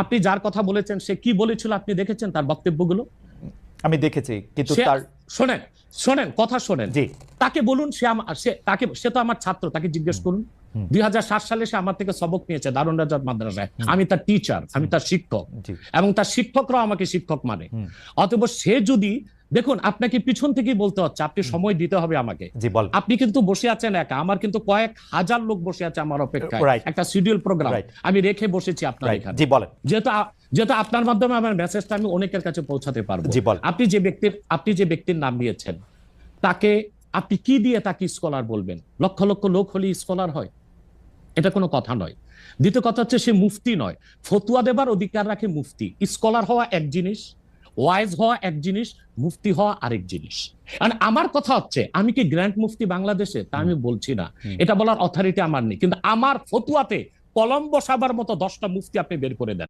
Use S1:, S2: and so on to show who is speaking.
S1: আপনি যার কথা বলেছেন সে কি বলেছিল আপনি দেখেছেন তার বক্তব্যগুলো?
S2: আমি দেখেছি, কিন্তু তার
S1: শোনেন শোনেন কথা শোনেন, তাকে বলুন সে তো আমার ছাত্র, তাকে জিজ্ঞেস করুন। 2007 সালে সে আমার থেকে সবক নিয়েছে দারুন রাজাত মাদ্রাসায়, আমি তার টিচার, আমি তার শিক্ষক, এবং তার শিক্ষকরাও আমাকে শিক্ষক মানে। অতএব সে যদি, দেখুন আপনাকে পিছন থেকেই বলতে হচ্ছে, আপনি সময় দিতে হবে আমাকে। আপনি কিন্তু বসে আছেন একা, আমার কিন্তু কয়েক হাজার লোক বসে আছে আমার অপেক্ষায়, একটা শিডিউল প্রোগ্রাম আমি রেখে বসেছি আপনার এখানে। যেহেতু আপনার মাধ্যমে আমার মেসেজটা আমি অনেকের কাছে পৌঁছাতে পারবো। আপনি যে ব্যক্তির নাম নিয়েছেন, তাকে আপনি কি দিয়ে তাকে স্কলার বলবেন? লক্ষ লক্ষ লোক হলে স্কলার হয়? এটা কোনো কথা নয়। দ্বিতীয় কথা হচ্ছে সে মুফতি নয়, ফতুয়া দেবার অধিকার রাখে মুফতি। স্কলার হওয়া এক জিনিস, ওয়াইজ হওয়া এক জিনিস, মুফতি হওয়া আরেক জিনিস। আর আমার কথা হচ্ছে, আমি কি গ্র্যান্ড মুফতি বাংলাদেশে? তা আমি বলছি না, এটা বলার অথরিটি আমার নেই, কিন্তু আমার ফতুয়াতে কলম বসাবার মতো 10টা মুফতি আপনি বের করে দেন।